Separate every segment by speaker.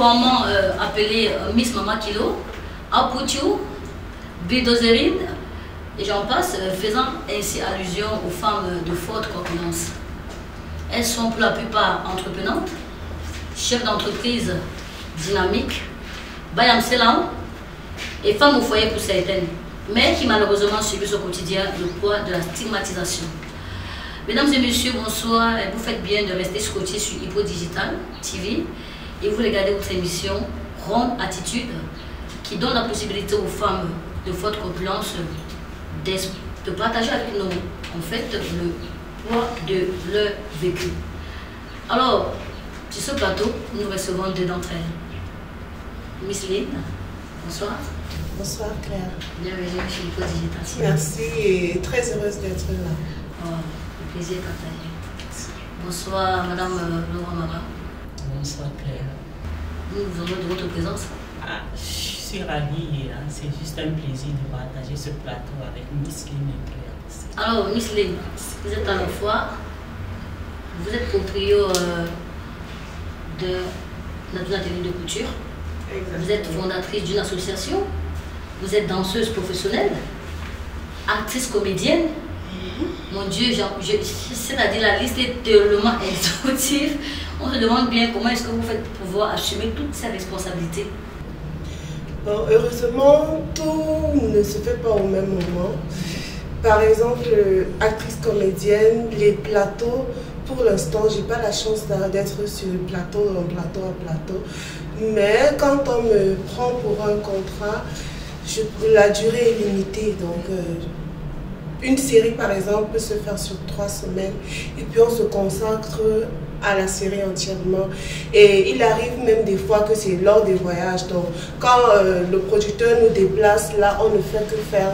Speaker 1: couramment appelée Miss Mama Kilo, Aputiu, Bidozerine, et j'en passe, faisant ainsi allusion aux femmes de forte corpulence. Elles sont pour la plupart entreprenantes, chefs d'entreprise dynamiques, Bayam Selan, et femmes au foyer pour certaines, mais qui malheureusement subissent au quotidien le poids de la stigmatisation. Mesdames et messieurs, bonsoir, et vous faites bien de rester scotchés sur Hippo Digital TV et vous regardez votre émission Ronde Attitude qui donne la possibilité aux femmes de forte corpulence de partager avec nous en fait le poids de leur vécu. Alors, sur ce plateau, nous recevons deux d'entre elles. Miss Lynn, bonsoir.
Speaker 2: Bonsoir Claire.
Speaker 1: Bienvenue chez Hippo Digital TV.
Speaker 2: Merci et très heureuse d'être là.
Speaker 1: Oh, le plaisir partagé. Bonsoir Madame Laura Mara.
Speaker 3: Bonsoir Claire.
Speaker 1: Nous vous honorons de votre présence.
Speaker 3: Je suis ravie, hein. C'est juste un plaisir de partager ce plateau avec Miss Lynn et Claire.
Speaker 1: Alors Miss Lynn, vous êtes à la fois, vous êtes propriétaire de notre atelier de couture. Exactement. Vous êtes fondatrice d'une association, vous êtes danseuse professionnelle, actrice comédienne. Mon Dieu, c'est-à-dire la liste est tellement exhaustive. On se demande bien comment est-ce que vous faites pour pouvoir assumer toutes ces responsabilités.
Speaker 2: Bon, heureusement, tout ne se fait pas au même moment. Par exemple, actrice comédienne, les plateaux, pour l'instant, je n'ai pas la chance d'être sur le plateau, d'un plateau à plateau. Mais quand on me prend pour un contrat, la durée est limitée. Donc, une série, par exemple, peut se faire sur 3 semaines. Et puis, on se consacre à la série entièrement. Et il arrive même des fois que c'est lors des voyages. Donc, quand le producteur nous déplace, là, on ne fait que faire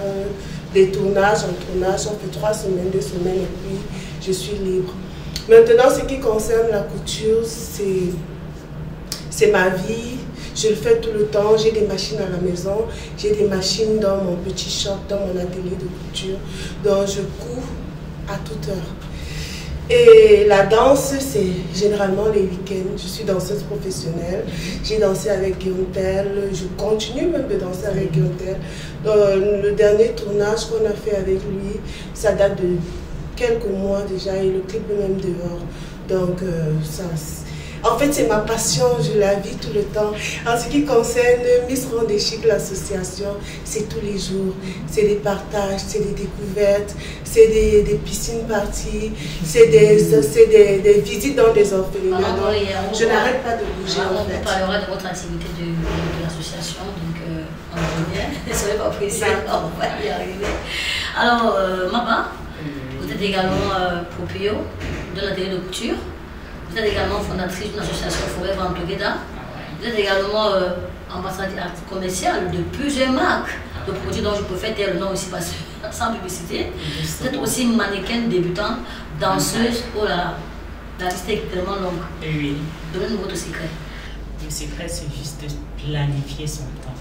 Speaker 2: des tournages en tournage. On fait 3 semaines, 2 semaines, et puis je suis libre. Maintenant, ce qui concerne la couture, c'est ma vie. Je le fais tout le temps. J'ai des machines à la maison. J'ai des machines dans mon petit shop, dans mon atelier de couture. Donc, je couds à toute heure. Et la danse, c'est généralement les week-ends. Je suis danseuse professionnelle. J'ai dansé avec Guillaume Tell. Je continue même de danser avec Guillaume Tell. Le dernier tournage qu'on a fait avec lui, ça date de quelques mois déjà et le clip est même dehors. Donc, en fait, c'est ma passion, je la vis tout le temps. En ce qui concerne Miss Ronde Chic, l'association, c'est tous les jours. C'est des partages, c'est des découvertes, c'est des piscines parties, c'est des visites dans des orphelinats. Je n'arrête pas de bouger en fait.
Speaker 1: On parlera de votre activité de l'association, donc on revient. Ne soyez pas pressés, on va y arriver. Alors, Maba, vous êtes également propriétaire de l'atelier de couture. Vous êtes également fondatrice d'une association Forever en Together. Vous êtes également ambassadeur commercial de plusieurs marques de produits dont je peux faire taire le nom aussi parce que sans publicité. Vous êtes aussi mannequin débutant, danseuse. Oh là là, la liste est tellement longue.
Speaker 3: Oui.
Speaker 1: Donnez-nous votre secret.
Speaker 3: Le secret, c'est juste de planifier son temps.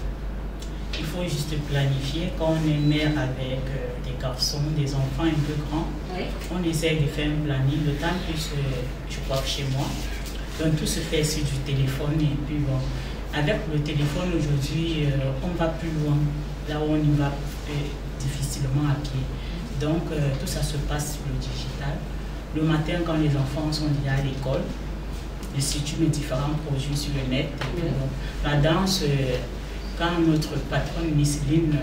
Speaker 3: Il faut juste planifier. Quand on est mère avec des garçons, des enfants un peu grands, oui, on essaie de faire un planning. Le temps plus, je crois, chez moi. Donc tout se fait sur du téléphone. Et puis bon, avec le téléphone aujourd'hui, on va plus loin. Là où on y va difficilement à pied. Donc tout ça se passe sur le digital. Le matin, quand les enfants sont déjà à l'école, je situe mes différents projets sur le net. Et puis, bon, la danse... Quand notre patronne Miss Lynn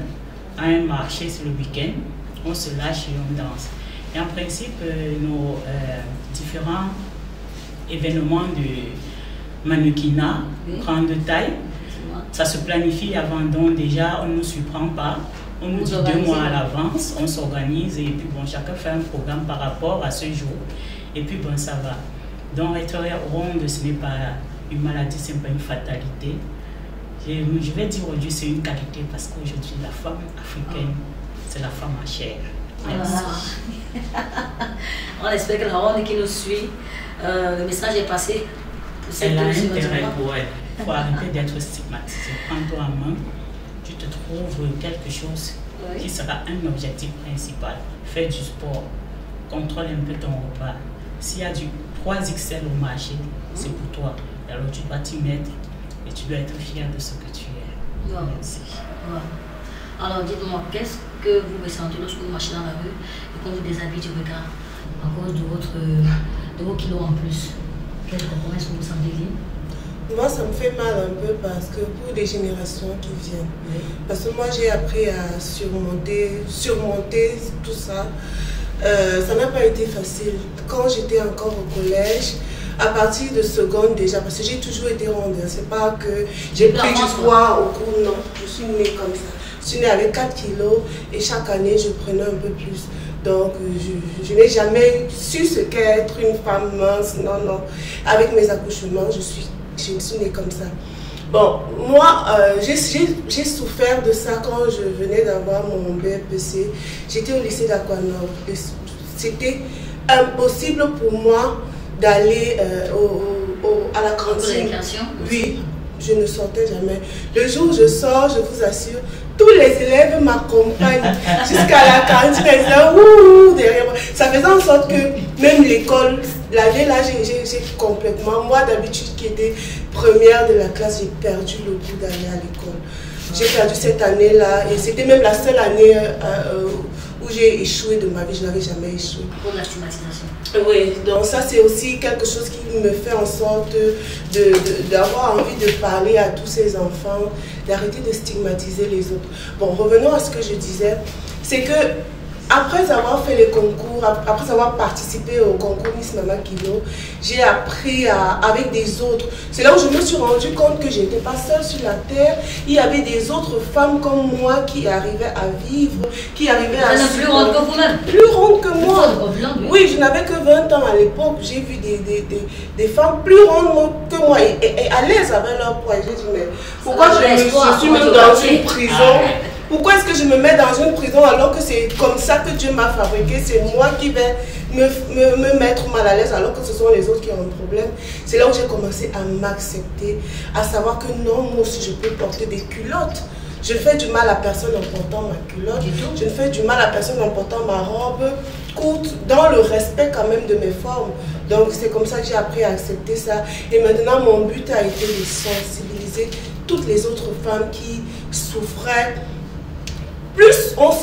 Speaker 3: a un marché sur le week-end, on se lâche et on danse. Et en principe, nos différents événements de mannequinat, grande taille, ça se planifie avant. Donc déjà, on ne nous surprend pas. On nous dit 2 mois à l'avance, on s'organise et puis bon, chacun fait un programme par rapport à ce jour. Et puis bon, ça va. Donc être ronde, ce n'est pas une maladie, ce n'est pas une fatalité. Je vais dire aujourd'hui c'est une qualité parce qu'aujourd'hui la femme africaine, c'est la femme à chair.
Speaker 1: On espère que la ronde qui nous suit, le message est passé.
Speaker 3: Elle a intérêt pour elle. Il faut arrêter d'être stigmatisé. Prends-toi en main, tu te trouves quelque chose qui sera un objectif principal. Fais du sport, contrôle un peu ton repas. S'il y a du 3XL au marché, c'est pour toi. Alors tu vas t'y mettre. Et tu dois être fier de ce que tu es.
Speaker 1: Wow.
Speaker 3: Merci.
Speaker 1: Wow. Alors dites-moi, qu'est-ce que vous ressentez lorsque vous marchez dans la rue et qu'on vous déshabille du regard à cause de vos kilos en plus? Comment est-ce que vous vous sentez libre?
Speaker 2: Moi, ça me fait mal un peu parce que pour des générations qui viennent. Oui. Parce que moi, j'ai appris à surmonter tout ça. Ça n'a pas été facile. Quand j'étais encore au collège, à partir de seconde déjà, parce que j'ai toujours été ronde. C'est pas que j'ai pris du poids au cours, non. Je suis née comme ça. Je suis née avec 4 kilos et chaque année, je prenais un peu plus. Donc, je n'ai jamais su ce qu'est être une femme mince. Non, non. Avec mes accouchements, je suis née comme ça. Bon, moi, j'ai souffert de ça quand je venais d'avoir mon BFPC. J'étais au lycée d'Aquanor. C'était impossible pour moi d'aller à la cantine. Oui, je ne sortais jamais. Le jour où je sors, je vous assure, tous les élèves m'accompagnent jusqu'à la cantine. Ils disaient ouh derrière moi. Ça faisait en sorte que même l'école, l'année là, j'ai complètement. Moi d'habitude qui était première de la classe, j'ai perdu le goût d'aller à l'école. J'ai perdu cette année là et c'était même la seule année où j'ai échoué de ma vie. Je n'avais jamais échoué.
Speaker 1: Pour la stigmatisation.
Speaker 2: Oui, donc ça c'est aussi quelque chose qui me fait en sorte d'avoir envie de parler à tous ces enfants, d'arrêter de stigmatiser les autres. Bon, revenons à ce que je disais, c'est que après avoir fait les concours, après avoir participé au concours Miss Mama Kilo, j'ai appris avec des autres. C'est là où je me suis rendu compte que je n'étais pas seule sur la terre. Il y avait des autres femmes comme moi qui arrivaient à vivre, qui arrivaient à...
Speaker 1: Plus ronde que vous-même.
Speaker 2: Plus ronde que moi. Oui, je n'avais que 20 ans à l'époque. J'ai vu des femmes plus rondes que moi et à l'aise avec leur poids. J'ai dit, mais pourquoi je suis même dans une prison? Pourquoi est-ce que je me mets dans une prison alors que c'est comme ça que Dieu m'a fabriqué? C'est moi qui vais me mettre mal à l'aise alors que ce sont les autres qui ont un problème. C'est là où j'ai commencé à m'accepter, à savoir que non, moi aussi je peux porter des culottes. Je fais du mal à personne en portant ma culotte. Je ne fais du mal à personne en portant ma robe courte, dans le respect quand même de mes formes. Donc c'est comme ça que j'ai appris à accepter ça. Et maintenant mon but a été de sensibiliser toutes les autres femmes qui souffraient. Plus on se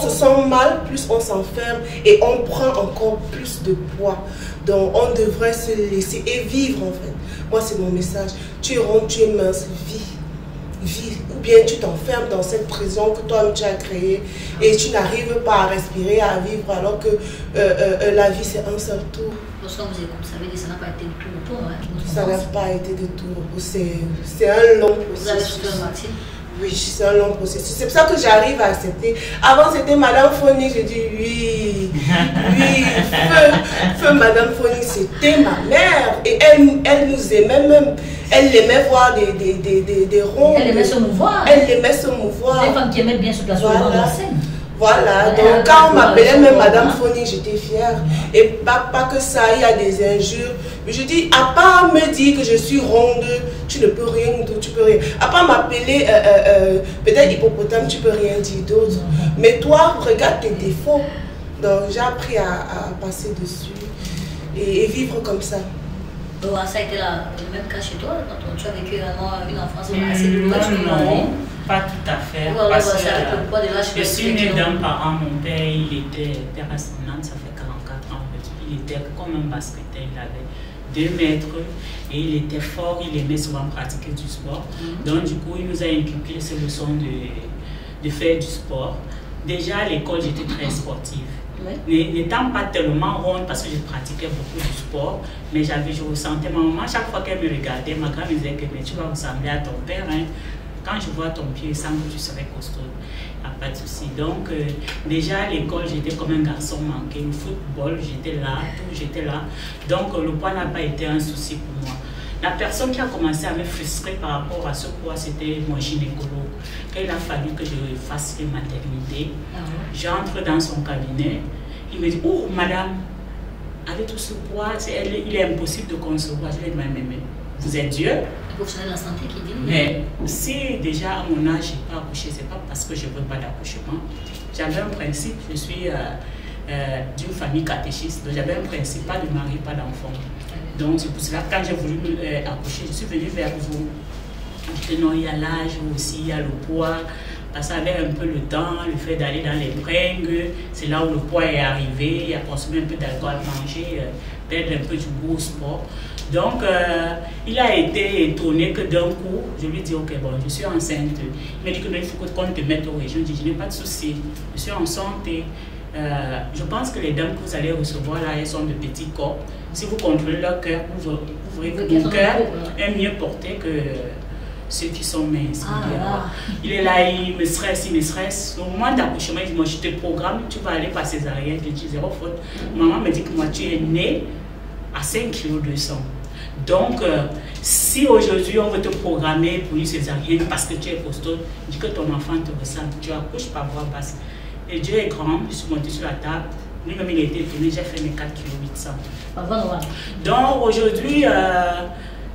Speaker 2: sent mal, plus on s'enferme et on prend encore plus de poids. Donc on devrait se laisser et vivre en fait. Moi c'est mon message. Tu es ronde, tu es mince, vis. Ou bien tu t'enfermes dans cette prison que toi-même tu as créée et tu n'arrives pas à respirer, à vivre alors que la vie c'est un seul tour.
Speaker 1: Lorsqu'on vous écoute, ça veut dire que ça n'a pas été de tout repos.
Speaker 2: Ça n'a pas été de tout repos. C'est un long processus.
Speaker 1: Vous avez souffert, Maxime?
Speaker 2: Oui, c'est un long processus. C'est pour ça que j'arrive à accepter. Avant, c'était Madame Foni. Je dis oui. Feu Madame Foni, c'était ma mère. Et elle nous aimait même. Elle aimait voir des ronds.
Speaker 1: Elle aimait se mouvoir.
Speaker 2: Elle aimait se mouvoir.
Speaker 1: Des femmes qui aimaient bien se placer devant la scène.
Speaker 2: Voilà, donc quand on m'appelait même Madame Foni, j'étais fière. Et pas que ça, il y a des injures. Mais je dis, à part me dire que je suis ronde, tu ne peux rien, tu peux rien. À part m'appeler peut-être hippopotame, tu peux rien dire d'autre. Mais toi, regarde tes défauts. Donc j'ai appris à passer dessus et vivre comme ça.
Speaker 1: Donc, ça a été le même cas chez toi, quand tu as vécu une enfance assez douloureuse.
Speaker 3: Non, pas tout à fait.
Speaker 1: Parce que
Speaker 3: je suis née d'un parent, mon père, il était père astronaute, ça fait 44 ans. Il était comme un basketteur, il avait 2 mètres et il était fort, il aimait souvent pratiquer du sport. Donc du coup, il nous a inculqué cette leçon de faire du sport. Déjà à l'école, j'étais très sportive. N'étant pas tellement ronde parce que je pratiquais beaucoup de sport, mais je ressentais ma maman, chaque fois qu'elle me regardait, ma grand me disait que mais tu vas ressembler à ton père. Hein. Quand je vois ton pied, il semble que tu serais costaud. Il n'y a pas de souci. Donc, déjà à l'école, j'étais comme un garçon manqué. Le football, j'étais là, tout, j'étais là. Donc, le poids n'a pas été un souci pour moi. La personne qui a commencé à me frustrer par rapport à ce poids, c'était mon gynécologue. Quand il a fallu que je fasse une maternité, j'entre dans son cabinet. Il me dit, oh madame, avec tout ce poids, il est impossible de concevoir. Je lui ai dit, mais vous êtes Dieu.
Speaker 1: Le professionnel de la santé qui dit.
Speaker 3: Mais si déjà à mon âge, je n'ai pas accouché, ce n'est pas parce que je ne veux pas d'accouchement. J'avais un principe, je suis d'une famille catéchiste, donc j'avais un principe, pas de mari, pas d'enfant. Donc c'est pour cela que quand j'ai voulu accoucher, je suis venue vers vous. Je dis non, il y a l'âge aussi, il y a le poids. Parce qu'avec un peu le temps, le fait d'aller dans les pringues, c'est là où le poids est arrivé, il y a consommer un peu d'alcool, manger, perdre un peu du goût au sport. Donc, il a été étonné que d'un coup, je lui ai dit, ok, bon, je suis enceinte. Il m'a dit que non, il faut qu'on te mette au régime. Je dis, je n'ai pas de souci, je suis en santé. Je pense que les dames que vous allez recevoir là, elles sont de petits corps. Si vous contrôlez leur cœur, vous verrez que mon cœur est mieux porté que ceux qui sont minces. Il est là, il me stresse. Au moment d'accouchement, il dit, moi je te programme, tu vas aller par césarienne. Je dis, zéro faute. Maman me dit que moi tu es née à 5 kg 200. Donc, si aujourd'hui on veut te programmer pour une césarienne parce que tu es costaud, dis que ton enfant te ressemble, tu accouches par voie basse. Et Dieu est grand, je suis montée sur la table, lui-même il était étonné, j'ai fait mes 4 kg 800. Donc aujourd'hui,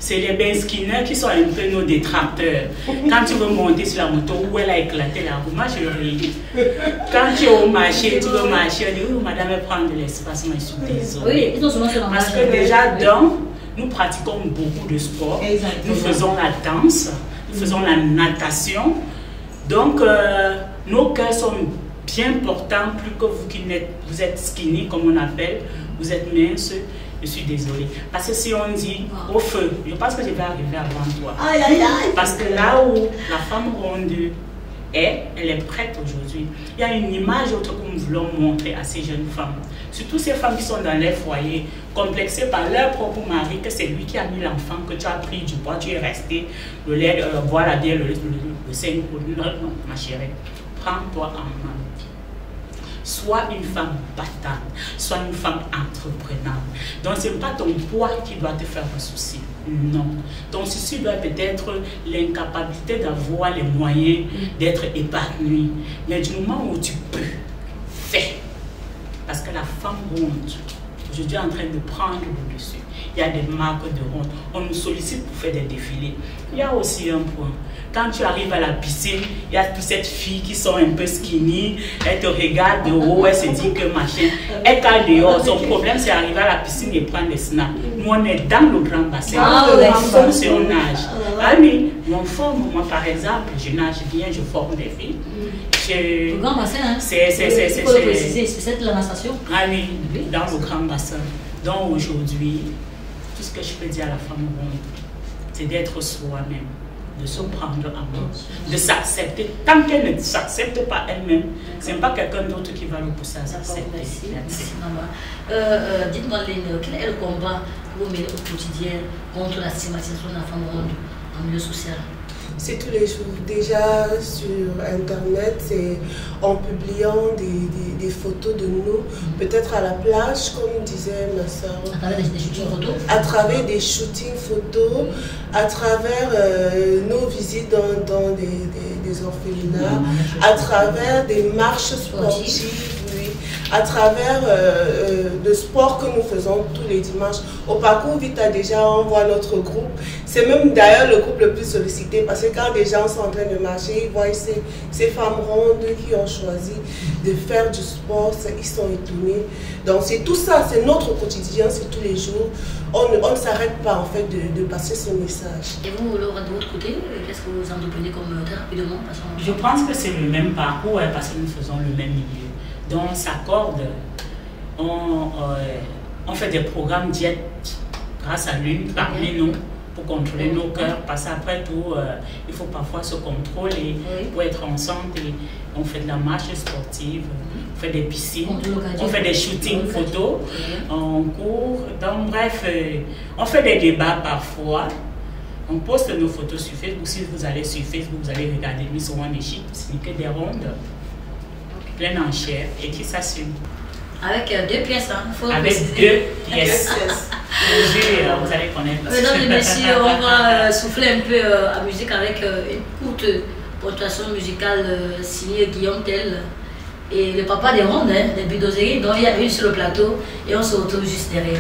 Speaker 3: c'est les benskinners qui sont un peu nos détracteurs. Quand tu veux monter sur la moto où elle a éclaté la roue, moi je ris. Quand tu es au marché, tu veux marcher, on dit oui, madame, elle prend de l'espace, mais je suis désolée.
Speaker 1: Oui, ils ont souvent ce
Speaker 3: parce que déjà, nous pratiquons beaucoup de sport. Nous faisons la danse, nous faisons la natation. Donc, nos cœurs sont bien portants, plus que vous qui vous êtes skinny, comme on appelle, vous êtes mince. Je suis désolée. Parce que si on dit au feu, je pense que je vais arriver avant toi.
Speaker 1: Aïe, aïe, aïe.
Speaker 3: Parce que là où la femme ronde est, elle est prête aujourd'hui. Il y a une image autre que nous voulons montrer à ces jeunes femmes. Surtout ces femmes qui sont dans les foyers, complexées par leur propre mari, que c'est lui qui a mis l'enfant, que tu as pris du poids, tu es resté, le lait, voilà bien le sein pour lui. Non, ma chérie, prends-toi en main. Sois une femme battante, sois une femme entreprenante. Donc, ce n'est pas ton poids qui doit te faire un souci. Non. Ton souci doit peut-être l'incapacité d'avoir les moyens d'être épanoui. Mais du moment où tu peux, fais. Parce que la femme ronde, aujourd'hui, est en train de prendre le dessus. Il y a des marques de ronde. On nous sollicite pour faire des défilés. Il y a aussi un point. Quand tu arrives à la piscine, il y a toutes ces filles qui sont un peu skinny, elles te regardent de haut, elles se disent que machin, elles calent dehors. Son problème, c'est d'arriver à la piscine et prendre des snaps. Nous, on est dans le grand bassin. On forme sur on nage. Ah oui, on forme, moi par exemple, je nage bien, je forme des filles.
Speaker 1: Le grand bassin, hein?
Speaker 3: C'est
Speaker 1: de la natation.
Speaker 3: Ah oui, dans le grand bassin. Donc aujourd'hui, tout ce que je peux dire à la femme ronde, c'est d'être soi-même, de se prendre en main, de s'accepter. Tant qu'elle ne s'accepte pas elle-même, ce n'est pas quelqu'un d'autre qui va le pousser à s'accepter.
Speaker 1: Dites-moi, Léne, quel est le combat que vous menez au quotidien contre la stigmatisation de la femme ronde en milieu social?
Speaker 2: C'est tous les jours. Déjà sur Internet, c'est en publiant des photos de nous, peut-être à la plage, comme disait ma soeur.
Speaker 1: À travers des shootings photos? À
Speaker 2: travers des shootings photos, à travers nos visites dans des orphelinats, à travers des marches sportives. À travers le sport que nous faisons tous les dimanches. Au parcours Vita, déjà, on voit notre groupe. C'est même d'ailleurs le groupe le plus sollicité parce que quand des gens sont en train de marcher, ils voient ces femmes rondes qui ont choisi de faire du sport, ils sont étonnés. Donc c'est tout ça, c'est notre quotidien, c'est tous les jours. On ne s'arrête pas en fait de passer ce message.
Speaker 1: Et vous, Laura, de votre côté, qu'est-ce que vous entreprenez comme très rapidement?
Speaker 3: Je pense que c'est le même parcours parce que nous faisons le même milieu. Donc on s'accorde, on fait des programmes diète grâce à l'une parmi nous pour contrôler nos cœurs, parce qu'après tout, il faut parfois se contrôler pour être en santé. On fait de la marche sportive, on fait des piscines, on fait des shootings photos, on court, donc bref, on fait des débats parfois. On poste nos photos sur Facebook. Si vous allez sur Facebook, vous allez regarder Miss Rwanda Chic, ce n'est que des rondes. Plein en chair et qui s'assume.
Speaker 1: Avec 2 pièces, hein? Faut
Speaker 3: avec
Speaker 1: préciser.
Speaker 3: 2 pièces. Vous allez connaître.
Speaker 1: Mesdames et messieurs, on va souffler un peu à musique avec une courte portation musicale signée Guillaume Tell et le papa des rondes, hein, des bulldozeries, dont il y a une sur le plateau et on se retrouve juste derrière.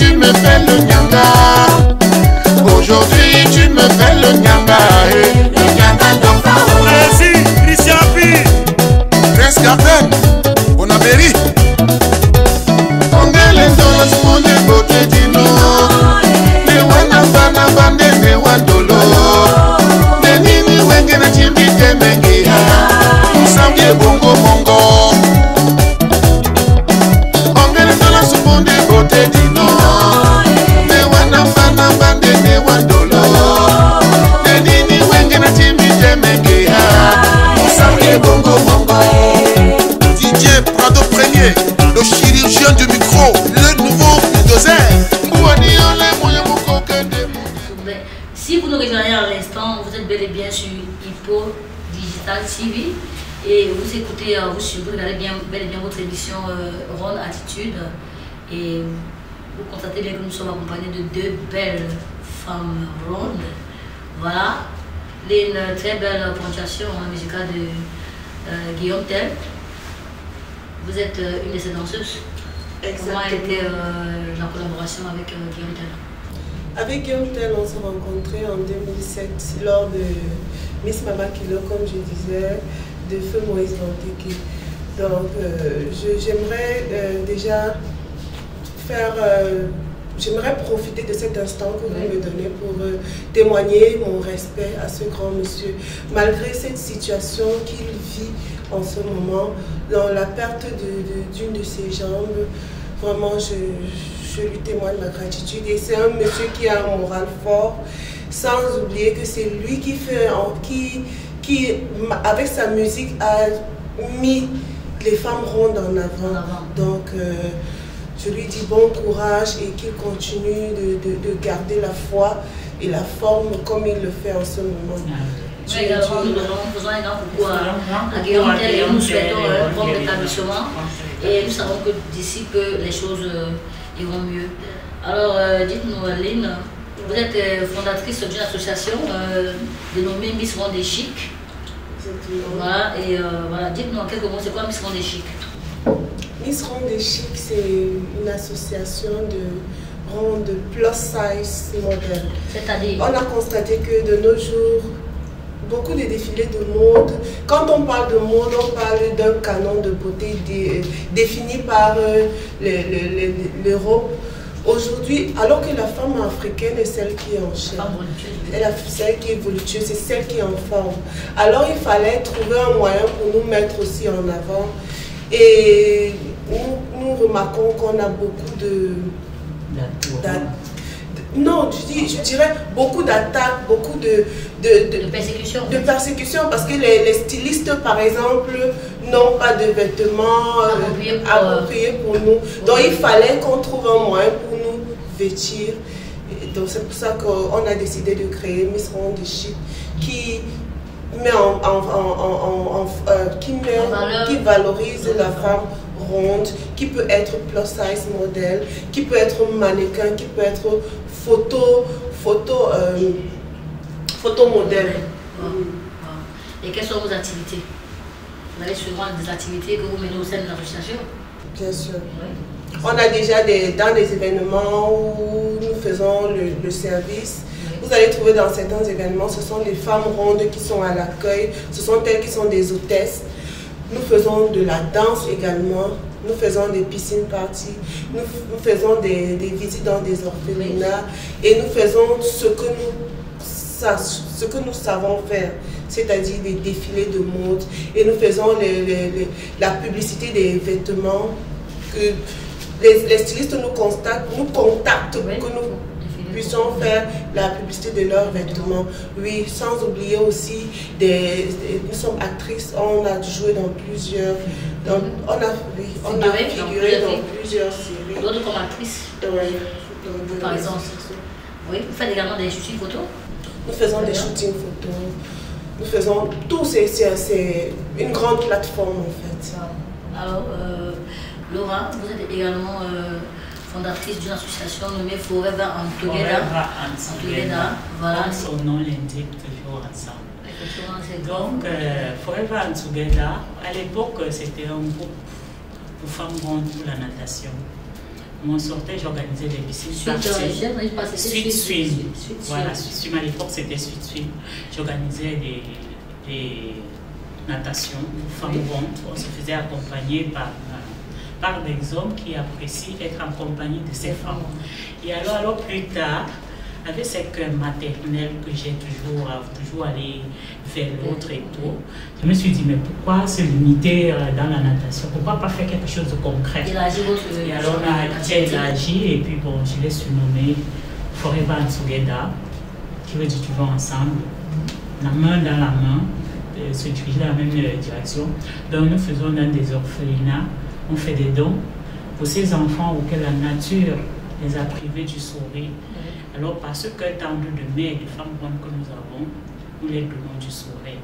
Speaker 4: tu me fais le nyanga. Aujourd'hui tu me fais le nyanga. Le nyanga d'enfant.
Speaker 5: Merci, Christian Pi.
Speaker 4: Prince Garden, Bonabéry. Ongele ndola simonde bote dino. Ne wana bana bande ne wandolo. Ne nini wenge na chimbite mengi. Samye bongo bongo. Ongele ndola simonde bote dino. Ne wana bana bande ne wandolo. Ne nini wenge na chimbite mengi. Samye bongo bongo. DJ Prado Premier, le chirurgien du micro, le nouveau bulldozer.
Speaker 1: Si vous nous rejoignez à l'instant, vous êtes bel et bien sur Hippo Digital TV et vous écoutez, vous regardez bel et bien votre émission Ronde Attitude et vous constatez bien que nous sommes accompagnés de deux belles femmes rondes. Voilà, une très belle ponctuation musicale de Guillaume Tell. Vous êtes une de ces danseuses.
Speaker 2: Exactement.
Speaker 1: Comment a été la collaboration avec Guillaume Tell?
Speaker 2: Avec Guillaume Tell, on s'est rencontrés en 2007 lors de Miss Mama Kilo, comme je disais, de Feu Moïse Lanteke. Donc, j'aimerais déjà faire... j'aimerais profiter de cet instant que vous me donnez pour témoigner mon respect à ce grand monsieur. Malgré cette situation qu'il vit en ce moment, dans la perte d'une de ses jambes, vraiment je lui témoigne ma gratitude. Et c'est un monsieur qui a un moral fort, sans oublier que c'est lui qui fait, qui avec sa musique a mis les femmes rondes en avant. Donc je lui dis bon courage et qu'il continue de garder la foi et la forme comme il le fait en ce moment.
Speaker 1: Nous faisons un grand coucou à Guillaume Tell et nous souhaitons un bon rétablissement. Et nous savons que d'ici peu les choses iront mieux. Alors dites-nous, Aline, vous êtes fondatrice d'une association dénommée Miss Ronde et Chic. Voilà, et voilà, dites-nous en quelques mots, c'est quoi Miss Ronde et Chic?
Speaker 2: Miss Ronde et Chic, c'est une association de ronde plus size modèle.
Speaker 1: C'est-à-dire? On
Speaker 2: a constaté que de nos jours, beaucoup de défilés de mode, quand on parle de mode, on parle d'un canon de beauté défini par l'Europe. Aujourd'hui, alors que la femme africaine est celle qui est en chair, celle qui est voluptueuse, c'est celle qui est en forme. Alors il fallait trouver un moyen pour nous mettre aussi en avant. Et nous remarquons qu'on a beaucoup non, je dirais beaucoup d'attaques, beaucoup de
Speaker 1: persécutions.
Speaker 2: De persécutions parce que les stylistes, par exemple, n'ont pas de vêtements appropriés pour nous. Donc il fallait qu'on trouve un moyen pour nous vêtir. Et donc c'est pour ça qu'on a décidé de créer Miss Ronde et Chic qui valorise la femme ronde, qui peut être plus size modèle, qui peut être mannequin, qui peut être photo modèle.
Speaker 1: Et quelles sont vos activités? Vous avez souvent des activités que vous menez au sein de l'association?
Speaker 2: Bien sûr. Oui. On a déjà dans des événements où nous faisons le service. Vous allez trouver dans certains événements, ce sont les femmes rondes qui sont à l'accueil, ce sont elles qui sont des hôtesses. Nous faisons de la danse également, nous faisons des piscines parties, nous faisons des visites dans des orphelinats et nous faisons ce que nous savons faire, c'est-à-dire des défilés de mode et nous faisons la publicité des vêtements que les stylistes nous contactent pour que nous puissions faire la publicité de leurs vêtements. Oui, sans oublier aussi, nous sommes actrices, on a joué dans plusieurs, on a figuré dans plusieurs séries.
Speaker 1: D'autres comme actrices?
Speaker 2: Oui.
Speaker 1: Par exemple. Oui, vous faites également des shootings photos?
Speaker 2: Nous faisons des shootings photos, nous faisons tout, c'est une grande plateforme en fait.
Speaker 1: Alors, Laura, vous êtes également fondatrice d'une association nommée Forever and Together. Voilà.
Speaker 3: Son nom l'indique toujours ensemble. Donc, Forever and Together, à l'époque, c'était un groupe pour femmes rondes pour la natation. on sortait, j'organisais des piscines. Suite swim. Voilà, suite swim. À l'époque, c'était suite swim. J'organisais des natations pour femmes rondes. On se faisait accompagner par des hommes qui apprécient être en compagnie de ces femmes. Et alors plus tard, avec ce cœur maternel que j'ai toujours allé vers l'autre et tout, je me suis dit, mais pourquoi se limiter dans la natation? Pourquoi pas faire quelque chose de concret? Et alors on a élargi, et puis bon, je l'ai surnommé Forever and Together, qui veut dire toujours ensemble, la main dans la main, se diriger dans la même direction. Donc nous faisons dans des orphelinats, on fait des dons pour ces enfants auxquels la nature les a privés du sourire. Alors, parce que tant de mères et de femmes rondes que nous avons, nous les donnons du sourire.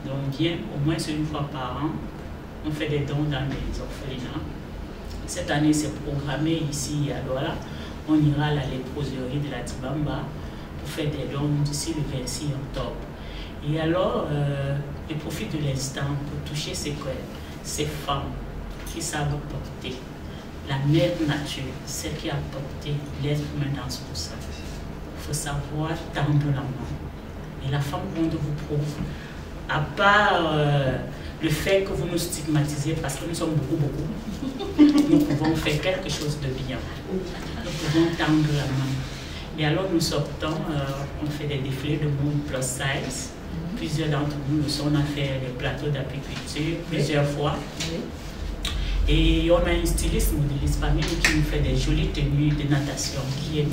Speaker 3: Donc, bien, au moins une fois par an, on fait des dons dans les orphelinats. Cette année, c'est programmé ici à Douala. On ira à la léproserie de la Tibamba pour faire des dons d'ici le 26 octobre. Et alors, je profite de l'instant pour toucher ces femmes qui savent porter la mère nature, celle qui a porté l'être humain dans son sein. Il faut savoir tendre la main. Et la femme ronde vous prouve, à part le fait que vous nous stigmatisez parce que nous sommes beaucoup, nous pouvons faire quelque chose de bien. Nous pouvons tendre la main. Et alors nous sortons, on fait des défilés de mode plus size. Plusieurs d'entre nous sont à faire des plateaux d'apiculture plusieurs fois. Et on a une styliste modéliste parmi nous qui nous fait des jolies tenues de natation, qui est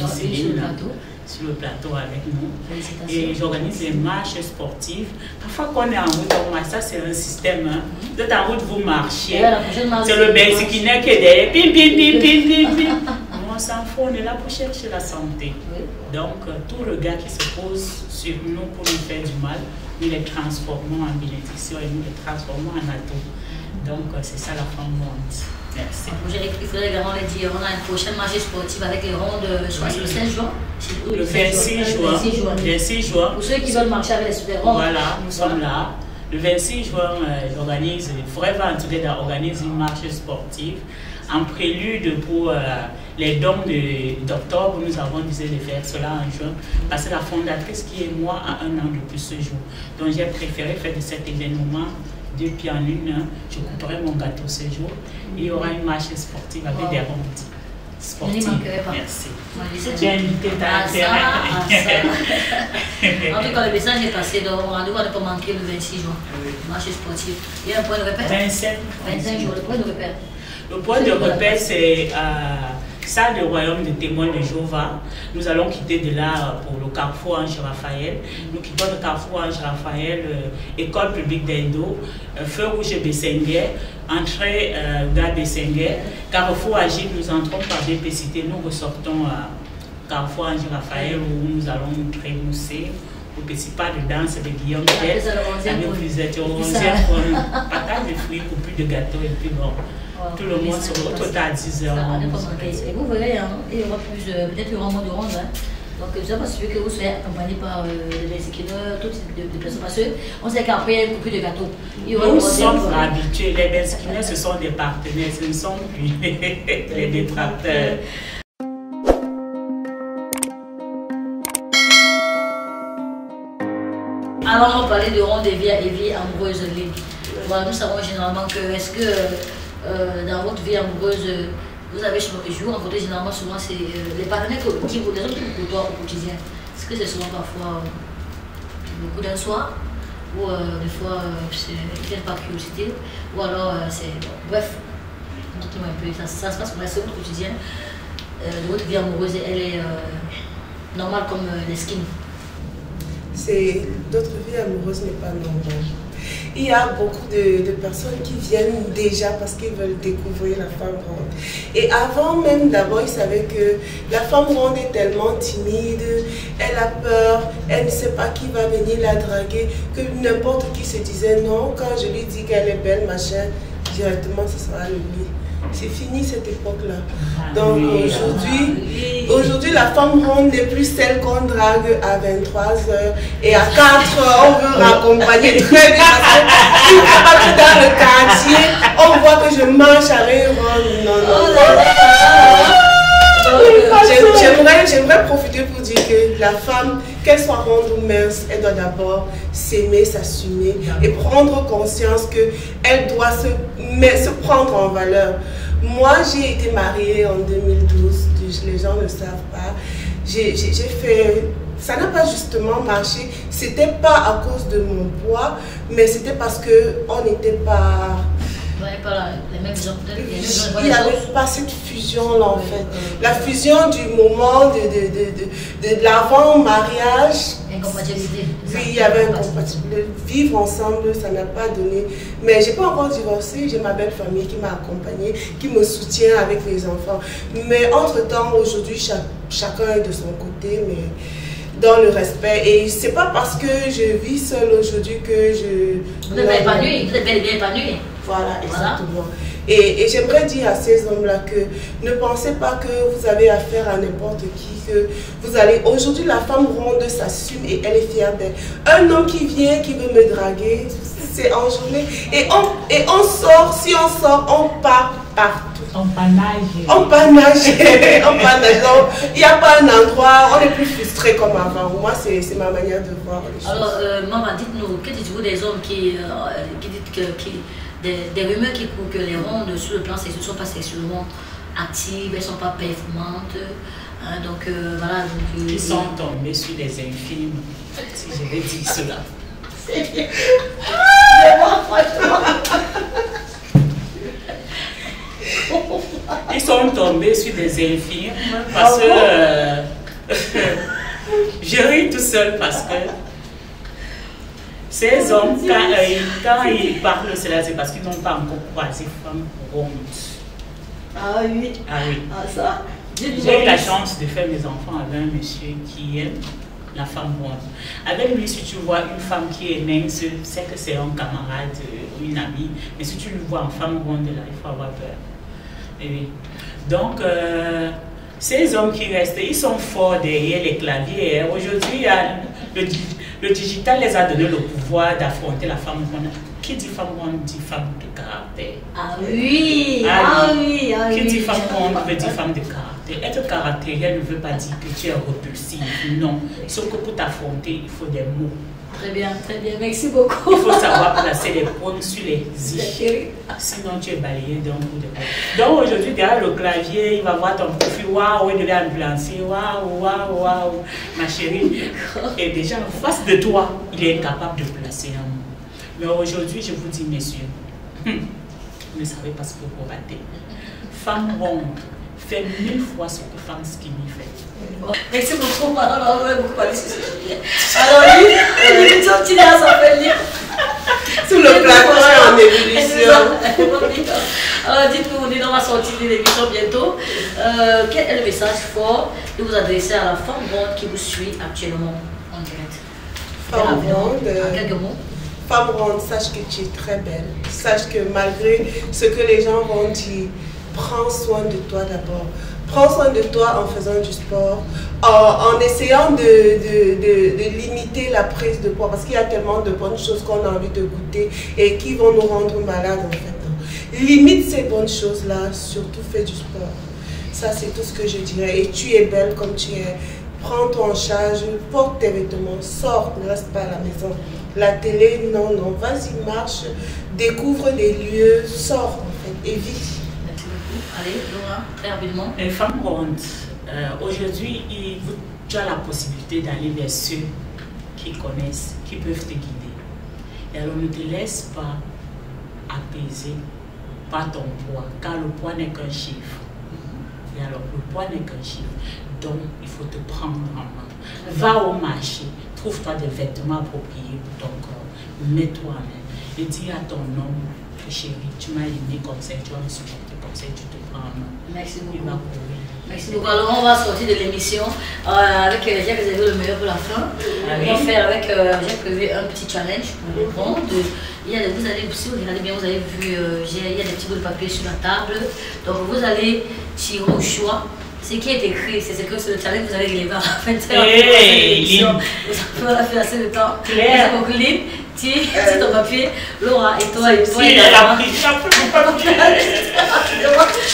Speaker 3: sur le plateau avec nous. Et j'organise des marches sportives. Parfois qu'on est en route, ça c'est un système. Hein. Vous êtes en route, vous marchez. C'est le Belsikiné qui est derrière. Pim, pim, pim, pim, pim, pim. On s'en fout, on est là pour chercher la santé. Donc tout regard qui se pose sur nous pour nous faire du mal, nous les transformons en bénédiction et nous les transformons en atout. Donc, c'est ça la femme ronde. Merci.
Speaker 1: Il faudrait également le dire, on a une prochaine marche sportive avec les rondes, je crois que c'est le 16 juin.
Speaker 3: Le 26 juin.
Speaker 1: Pour ceux qui veulent marcher avec les super rondes.
Speaker 3: Voilà, nous sommes là. Le 26 juin, j'organise, Forever and Together organise une marche sportive. En prélude pour les dons d'octobre, nous avons décidé de faire cela en juin. Parce que la fondatrice qui est moi a 1 an depuis ce jour. Donc, j'ai préféré faire de cet événement 2 pieds en 1, je couperai mon gâteau ce jour et il y aura une marche sportive avec des rondes sportives. Merci. Tu as invité ta
Speaker 1: En tout cas, le message est passé, donc on ne va pas manquer le 26 juin. Marche sportive. Il y a un point de repère 25 jours, le point de repère.
Speaker 3: Le point de repère, c'est salle de royaume de témoins de Jéhovah. Nous allons quitter de là pour le Carrefour Ange Raphaël. Nous quittons le Carrefour Ange Raphaël, école publique d'Indo, feu rouge Bessenguer, entrée gare Bessenguer, Carrefour Agile, nous entrons par BPCité, nous ressortons à Carrefour Ange Raphaël où nous allons nous trémousser au petit pas de danse de Guillaume Piet. Vous êtes au 11e pour partage de fruits, pour plus de gâteaux et puis bon. Tout le monde se retrouve à 10h.
Speaker 1: Et vous verrez, il y aura peut-être un moment de ronde. Donc, je ne sais pas si que vous soyez accompagné par les Bensikineurs, tout type de personnes. Parce qu'on sait qu'après, il y a une coupure de gâteau.
Speaker 3: Nous sommes habitués. Les Bensikineurs, ce sont des partenaires, ce ne sont plus les détracteurs.
Speaker 1: Alors, on va parler de ronde et vie amoureuse. Voilà, nous savons généralement que, est-ce que dans votre vie amoureuse, vous avez rencontré généralement souvent les partenaires les hommes qui vous côtoient au quotidien. Est-ce que c'est souvent parfois beaucoup d'un soir ou des fois ils viennent par curiosité ou alors c'est bon, bref, montrez-moi un peu, ça se passe comme ça, c'est votre quotidien de votre vie amoureuse, elle est normale comme les skins.
Speaker 2: Notre vie amoureuse n'est pas normale. Il y a beaucoup de personnes qui viennent déjà parce qu'ils veulent découvrir la femme ronde. Et avant même, d'abord, ils savaient que la femme ronde est tellement timide, elle a peur, elle ne sait pas qui va venir la draguer, que n'importe qui se disait non, quand je lui dis qu'elle est belle, machin, directement ce sera le lui. C'est fini cette époque-là. Donc aujourd'hui, la femme ronde n'est plus celle qu'on drague à 23h et à 4h, on veut raccompagner très bien. Si je ne pas dans le quartier, on voit que je marche avec une ronde. Non, non, non. J'aimerais profiter pour dire que la femme, qu'elle soit ronde ou mince, elle doit d'abord s'aimer, s'assumer et prendre conscience qu'elle doit se prendre en valeur. Moi, j'ai été mariée en 2012, les gens ne savent pas. J'ai fait... Ça n'a pas justement marché. C'était pas à cause de mon poids, mais c'était parce qu'on n'était pas...
Speaker 1: les mêmes gens,
Speaker 2: il n'y avait pas cette fusion-là en fait. La fusion du moment de l'avant-mariage.
Speaker 1: Incompatibilité.
Speaker 2: Oui, il y avait incompatibilité. Vivre ensemble, ça n'a pas donné. Mais je n'ai pas encore divorcé. J'ai ma belle famille qui m'a accompagnée, qui me soutient avec les enfants. Mais entre-temps, aujourd'hui, chacun est de son côté, mais dans le respect. Et c'est pas parce que je vis seule aujourd'hui que je...
Speaker 1: Vous êtes bien épanoui, vous êtes bien épanoui.
Speaker 2: Voilà, exactement. Et j'aimerais dire à ces hommes-là que ne pensez pas que vous avez affaire à n'importe qui, que vous allez... Aujourd'hui, la femme ronde s'assume et elle est fière d'elle. Un homme qui vient, qui veut me draguer, c'est enjoué. Et on sort, si on sort, on part partout.
Speaker 3: On panage.
Speaker 2: On panage. On panage. Il n'y a pas un endroit, on est plus frustré comme avant. Moi, c'est ma manière de voir les choses.
Speaker 1: Alors, maman, dites-nous, que dites-vous des hommes qui disent que... Des rumeurs qui courent que les rondes sur le plan sexuel ne sont pas sexuellement actives, elles ne sont pas performantes. Hein, donc voilà. Donc,
Speaker 3: ils sont tombés sur les infimes, si je vais dire cela. Ils sont tombés sur des infimes parce que je ris tout seul parce que ces hommes, quand ils parlent de cela, c'est parce qu'ils n'ont pas encore croisé femme ronde.
Speaker 1: Ah oui.
Speaker 3: Ah oui.
Speaker 1: Ah ça.
Speaker 3: J'ai eu la chance de faire mes enfants avec un monsieur qui aime la femme ronde. Avec lui, si tu vois une femme qui est mince, c'est que c'est un camarade ou une amie. Mais si tu le vois en femme ronde, là, il faut avoir peur. Et oui. Donc, ces hommes qui restent, ils sont forts derrière les claviers. Aujourd'hui, le digital les a donné le pouvoir d'affronter la femme ronde. Qui dit femme ronde dit femme de caractère.
Speaker 1: Ah oui, ah oui, ah oui.
Speaker 3: Qui dit femme ronde veut dire femme de caractère. Être caractériel ne veut pas dire que tu es repulsif. Non. Sauf que pour t'affronter, il faut des mots.
Speaker 1: Très bien, merci beaucoup.
Speaker 3: Il faut savoir placer les paumes sur les i. Sinon, tu es balayé d'un coup de poing. Donc aujourd'hui, derrière le clavier, il va voir ton profil. Waouh, il devait ambulancer. Waouh, waouh, waouh, ma chérie. Et déjà, en face de toi, il est incapable de placer un mot. Mais aujourd'hui, je vous dis, messieurs, vous ne savez pas ce que vous ratez. Femme ronde fait 1000 fois ce que femme skinny fait.
Speaker 1: Merci beaucoup, alors on va beaucoup parler sur ce sujet. Alors lui, il est sorti là, ça fait lire.
Speaker 2: Sous le plateau en ébullition.
Speaker 1: Alors dites-nous, on va sortir de l'émission bientôt. Quel est le message fort que vous adressez à la femme ronde qui vous suit actuellement en direct?
Speaker 2: Femme ronde,
Speaker 1: en quelques mots.
Speaker 2: Femme ronde, sache que tu es très belle. Sache que malgré ce que les gens vont dire, prends soin de toi d'abord. Prends soin de toi en faisant du sport, en essayant de limiter la prise de poids, parce qu'il y a tellement de bonnes choses qu'on a envie de goûter et qui vont nous rendre malades en fait. Limite ces bonnes choses-là, surtout fais du sport. Ça, c'est tout ce que je dirais. Et tu es belle comme tu es. Prends-toi en charge, porte tes vêtements, sors, ne reste pas à la maison. La télé, non, non, vas-y, marche, découvre des lieux, sors en fait, évite.
Speaker 1: Allez, Laura, très rapidement.
Speaker 3: Les femmes rondes, aujourd'hui, tu as la possibilité d'aller vers ceux qui connaissent, qui peuvent te guider. Et alors, ne te laisse pas apaiser par ton poids, car le poids n'est qu'un chiffre. Et alors, le poids n'est qu'un chiffre. Donc, il faut te prendre en main. Va au marché, trouve-toi des vêtements appropriés pour ton corps. Mets-toi en main. Et dis à ton homme, chérie, tu m'as aimé comme ça, tu vas me supporter comme ça, tu te prends en main.
Speaker 1: Merci beaucoup. Merci beaucoup. Alors, on va sortir de l'émission avec Jacques réservé le meilleur pour la fin. On va faire avec Jacques prévu un petit challenge pour le prendre. Vous allez, si vous regardez bien, vous avez vu, il y a des petits bouts de papier sur la table. Donc, vous allez tirer au choix. Ce qui est écrit, c'est que c'est le challenge que vous allez relever à la fin de l'émission. Vous avez fait assez de temps. Merci beaucoup, Lynn. Tire ton papier. Laura, et toi, et toi.
Speaker 3: Si, elle a pris.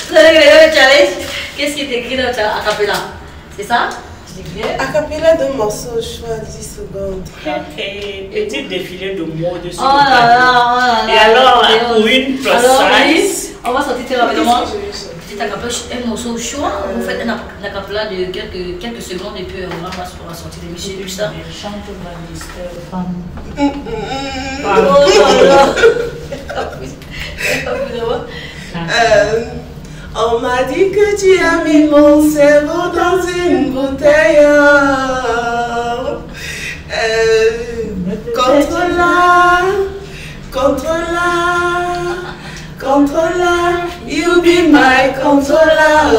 Speaker 1: Vous allez relever le challenge. Qu'est-ce qui est écrit dans ta acapella? C'est ça?
Speaker 2: Acapella d'un morceau au choix, 10 secondes.
Speaker 3: Et petit défilé de mots dessus.
Speaker 1: Oh là là.
Speaker 3: Et alors, pour une precise.
Speaker 1: On va sortir très rapidement.
Speaker 2: Qu'est-ce que
Speaker 1: C'est un morceau au choix. Vous faites un acapella de quelques secondes et puis on va sortir l'émission du ça.
Speaker 3: Chante ma mystère femme.
Speaker 2: On m'a dit que tu as mis mon cerveau dans une bouteille. Controller, you be my controller.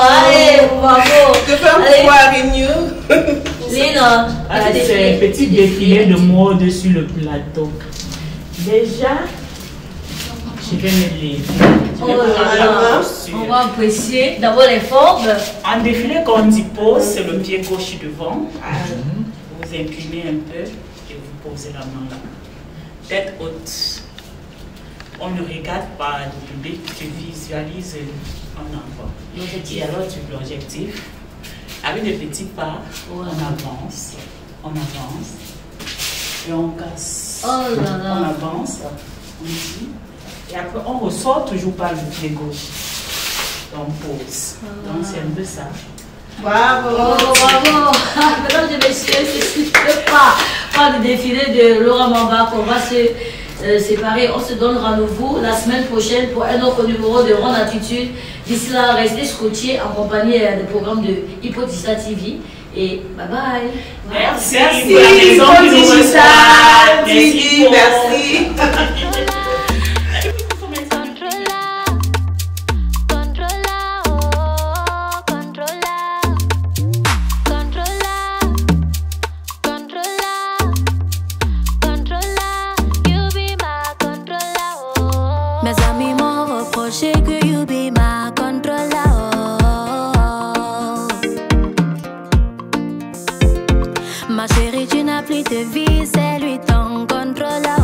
Speaker 1: Allez, bravo.
Speaker 2: Je fais un pouvoir in you.
Speaker 1: Lina,
Speaker 3: c'est un petit défilé de mode sur le plateau. Déjà, je vais me lever.
Speaker 1: On va apprécier d'abord les formes.
Speaker 3: En défilé, quand on dit pose, c'est le pied gauche devant. Vous inclinez un peu et vous posez la main là. Tête haute. On ne regarde pas le public, tu visualises en avant. Et alors, tu l'objectif. Avec des petits pas, on avance, et on casse.
Speaker 1: Oh là là.
Speaker 3: On avance, on dit, et après on ressort toujours par le pied gauche. On pose. Donc c'est un peu ça.
Speaker 2: Bravo.
Speaker 1: Bravo. Mesdames et messieurs, c'est pas de défilé de Laura Mamba qu'on va se séparer. On se donne rendez-vous la semaine prochaine pour un autre numéro de Ronde Attitude. D'ici là, restez scotchés en compagnie des programmes de Hypotista TV. Et bye bye.
Speaker 3: Merci.
Speaker 2: Merci. Merci.
Speaker 6: Mes amis m'ont reproché que you be my controller. Ma chérie, tu n'as plus de vie, c'est lui ton contrôleur.